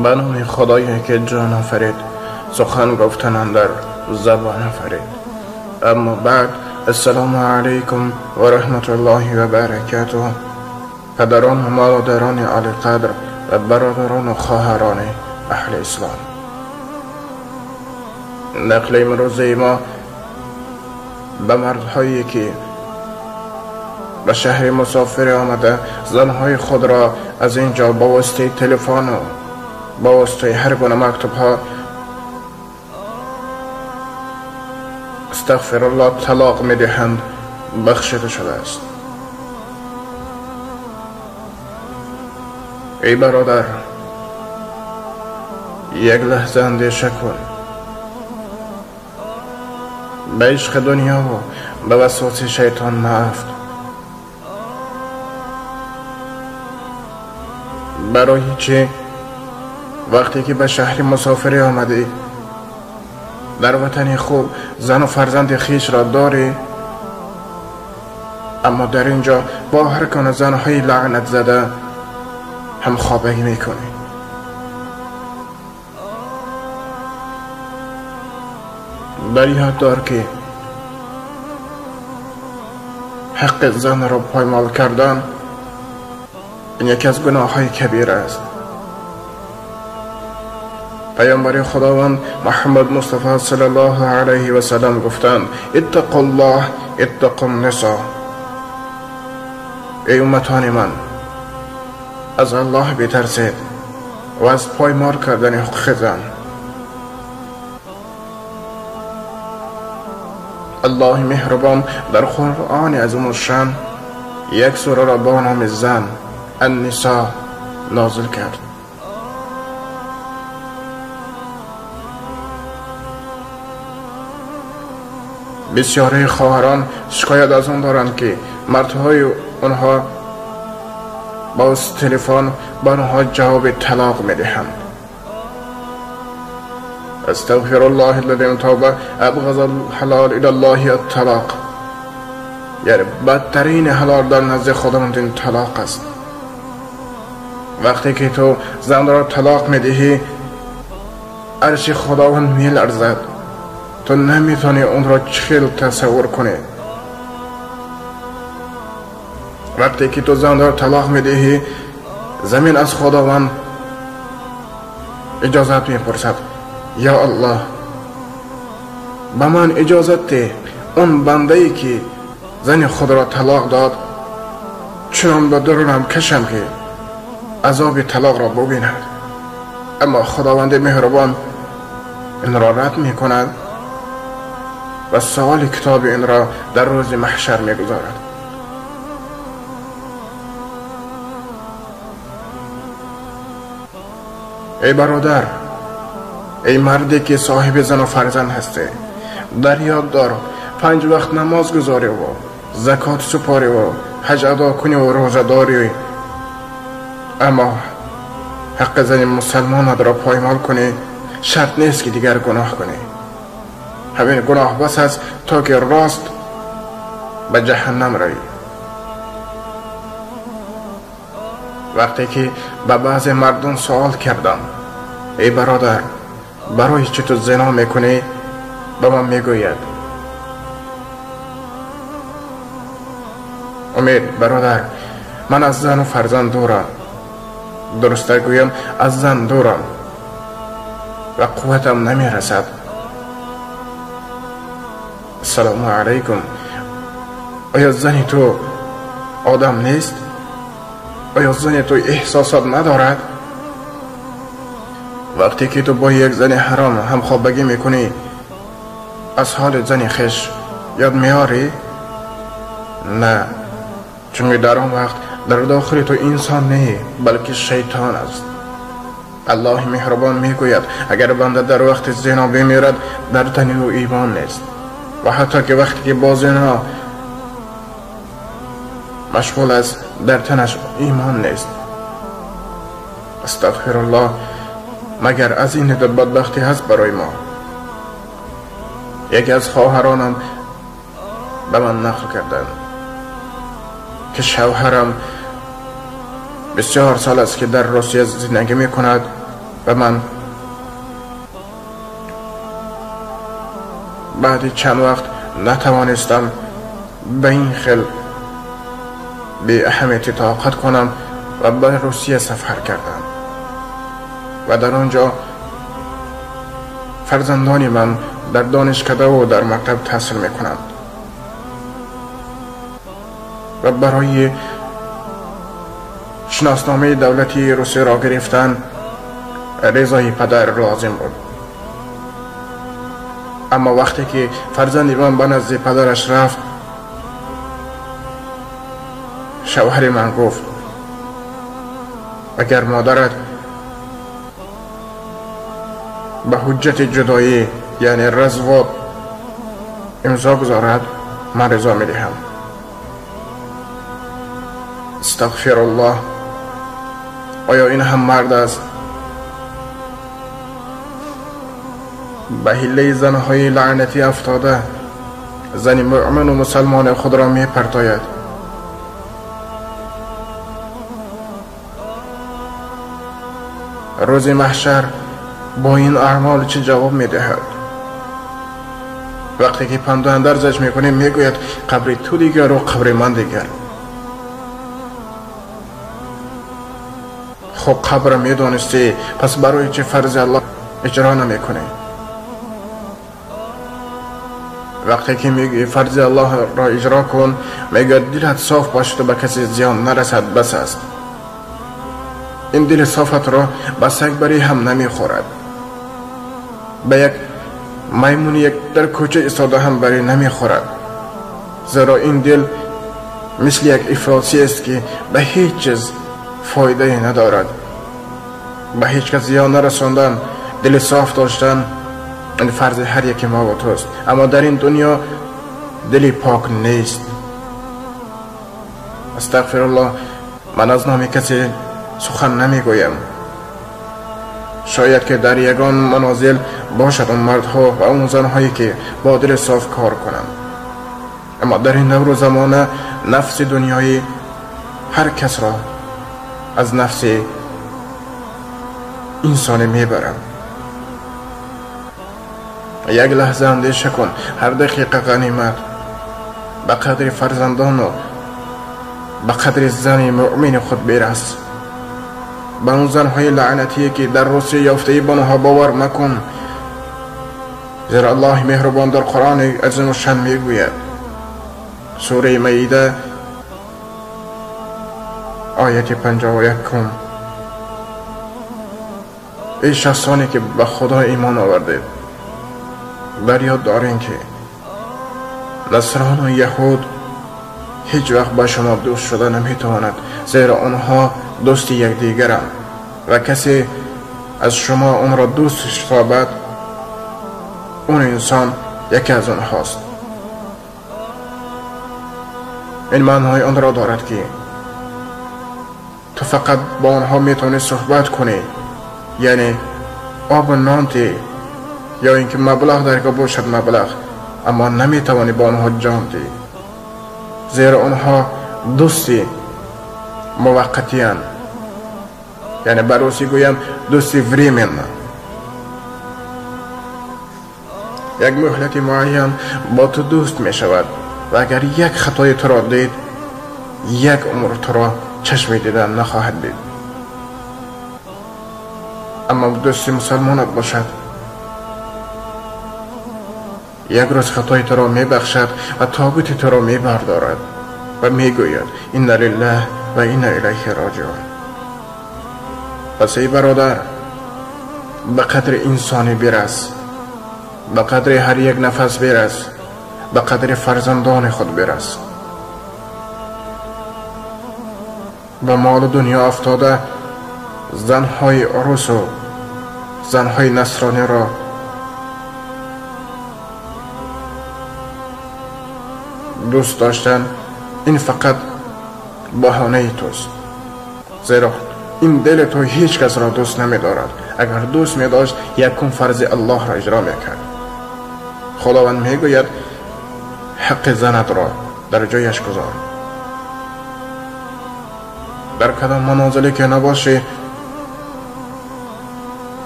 به نام خدایی که جان آفرید، سخن گفتن اندر زبان آفرید. اما بعد، السلام علیکم و رحمت الله و برکاته. پدران و مادران علی قدر و برادران و خواهران اهل اسلام، نقل امروزه ما به مردهایی که به شهر مسافر آمده زنهای خود را از اینجا با واسطه تلفن و با واسطه هر گونه مکتوب ها استغفر الله طلاق می دهند بخشیده شده است. ای برادر، یک لحظه اندیشه کن. به عشق دنیا و به وسواس شیطان نرفت. برای چه وقتی که به شهر مسافری آمدی در وطن خوب زن و فرزند خیش را داری، اما در اینجا با هر گونه زنهای لعنت زده هم خوابگی میکنی. در یاد دار که حق زن را پایمال کردن این یکی از گناههای کبیر است. پیامبر خداوند محمد مصطفی صلی الله علیه و سلم گفتند: اتقوا الله اتقوا النساء. ای امتان من، از الله بترسید و از پایمال کردن حقوق زن. الله مهربان در قرآن عظیم الشان یک سوره را با نام زن، النساء، نازل کرد. بسیاری خواهران شکایت از آن دارند که مردهای آنها با تلفن به آنها جواب طلاق میدهند. استغفر الله الذي تاب ابغض الحلال الى الله الطلاق. یعنی بدترین حلال در نزد خداوند این طلاق است. وقتی که تو زن را طلاق میدهی عرش خداوند میلرزد. تو نمیتونی اون را چخیل تصور کنی. وقتی که تو زن را طلاق میدهی زمین از خداوند اجازت میپرسد: یا الله، به من اجازت ده اون بنده ای که زن خود را طلاق داد چون به درونم کشم که عذاب طلاق را ببیند. اما خداوند مهربان این را رد میکند و سوال کتاب این را در روز محشر میگذارد. ای برادر، ای مردی که صاحب زن و فرزند هستی، در یاد دار 5 وقت نماز گذاری و زکات سپاری و حج ادا کنی و روزه داری، اما حق زن مسلمان را پایمال کنی شرط نیست که دیگر گناه کنی. همین گناه بس است تا که راست به جهنم روی. وقتی که به بعض مردم سوال کردم: ای برادر، برای چه تو زنا میکنی؟ به من میگوید: امید برادر، من از زن و فرزند دورم. درسته گویم از زن دورم و قوتم نمیرسد. السلام علیکم. آیا زن تو آدم نیست؟ آیا زن تو احساسات ندارد؟ وقتی که تو با یک زن حرام هم خوابگی میکنی از حال زن خش یاد میاری؟ نه، چون در آن وقت در داخل تو انسان نه بلکه شیطان است. الله مهربان میگوید اگر بنده در وقت زنا بمیرد در تن او ایمان نیست، و حتی که وقتی که با زنا مشغول است در تنش ایمان نیست. استغفر الله، مگر از این بدبختی هست برای ما. یکی از خواهرانم به من نقل کردند که شوهرم بسیار سال است که در روسیه زندگی می کند و من بعد چند وقت نتوانستم به این خل به اهمیت طاقت کنم و به روسیه سفر کردم و در آنجا فرزندان من در دانشکده و در مکتب تحصیل میکنند و برای شناسنامه دولتی روسیه را گرفتن رضای پدر لازم بود. اما وقتی که فرزند من به نزد پدرش رفت، شوهر من گفت اگر مادرت به حجت جدایی یعنی رضوات امضا گذارد من رضا میدهم. استغفر الله، آیا این هم مرد است؟ به حیله زنهای لعنتی افتاده زن مؤمن و مسلمان خود را می پرتاید. روز محشر با این اعمال چه جواب می دهد؟ وقتی که پند و اندرزش می کنیم می گوید قبر تو دیگر و قبر من دیگر. خب قبر می دانستی، پس برای چه فرض الله اجرا نمی کنی؟ وقتی که میگی فرض الله را اجرا کن، میگه دلت صاف باشد و به کسی زیان نرسد بس است. این دل صافت را به سگ بری هم نمیخورد، به یک میمون یک در کوچه ایستاده هم بری نمیخورد، زیرا این دل مثل یک افلاسی است که به هیچ چیز فایده ندارد. به هیچ کس زیان نرساندن، دل صاف داشتن این فرض هر یک ما و توست. اما در این دنیا دلی پاک نیست. استغفر الله، من از نام کسی سخن نمی گویم. شاید که در یگان منازل باشد اون مردها و اون زنهایی که با دل صاف کار کنند، اما در این دور و زمانه نفس دنیایی هر کس را از نفس انسانی میبرم. یک لحظه اندیشه کن، هر دقیقه غنیمت. به قدر فرزندان و به قدر زن مؤمن خود برس. به اون زنهای لعنتی که در روسیه یافته بانها باور مکن، زیرا الله مهربان در قرآن عظیم و شان میگوید، سوره مائده آیت 51: ای شخصانی که به خدا ایمان آوردید، بر یاد دارین که نصران و یهود هیچ وقت با شما دوست شده نمیتواند، زیرا آنها دوست یکدیگرند و کسی از شما اون را دوست یابد، اون انسان یکی از آنهاست. این معنای آن را دارد که تو فقط با آنها میتونی صحبت کنی، یعنی آب و نانتی، یا اینکه مبلغ درگاه باشد مبلغ، اما نمیتوانی با آنها جان دی، زیرا آنها دوستی موقتی هستند. یعنی بروسی گویم دوستی وریمن، یک مهلت معین با تو دوست می شود و اگر یک خطای تو را دید، یک عمر تو را چشم دیدن نخواهد دید. اما دوستی مسلمانت باشد، یک روز خطای تو را می بخشد و تابوت تو را می بردارد و می گوید این لله و این الیه راجعون. پس ای برادر، به قدر انسانی برس، به قدر هر یک نفس برس، به قدر فرزندان خود برس. به مال دنیا افتاده زنهای عروس و زنهای نصرانی را دوست داشتن، این فقط بهانه توست، زیرا این دل تو هیچ کس را دوست نمی دارد. اگر دوست می داشت یکم فرض الله را اجرا می کرد. خداوند می گوید حق زنت را در جایش گذار. در کدام منازلی که نباشی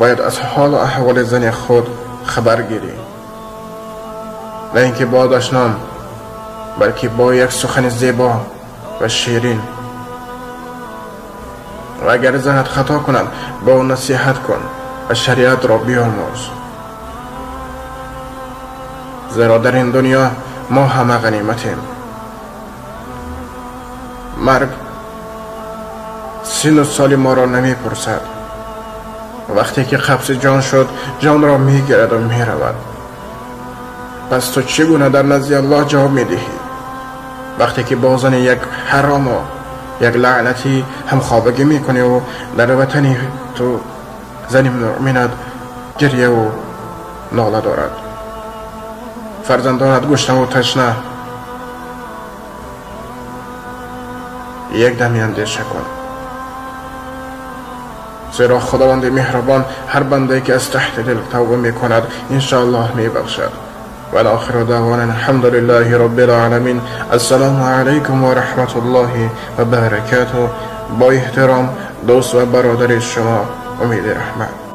باید از حال و احوال زن خود خبر گیری، نه اینکه با دشنام، بلکه با یک سخن زیبا و شیرین. و اگر زنت خطا کند با او نصیحت کن و شریعت را بیاموز، زیرا در این دنیا ما همه غنیمتیم. مرگ سن و سال ما را نمی پرسد. وقتی که قبض جان شد، جان را می گیرد و می رود. پس تو چگونه در نزد الله جواب می دهی وقتی که با زن یک حرام و یک لعنتی همخوابگی می کنی و در وطنی تو زن مؤمنت گریه و ناله دارد، فرزندانت گشنه و تشنه؟ یک دمی اندیشه کن، زیرا خداوند مهربان هر بنده که از تحت دل توبه می کند انشاءالله می بخشد. و آخر دعوانا الحمد لله رب العالمین. السلام علیکم و رحمت الله و برکاته. با احترام، دوست و برادر شما، امید رحمت.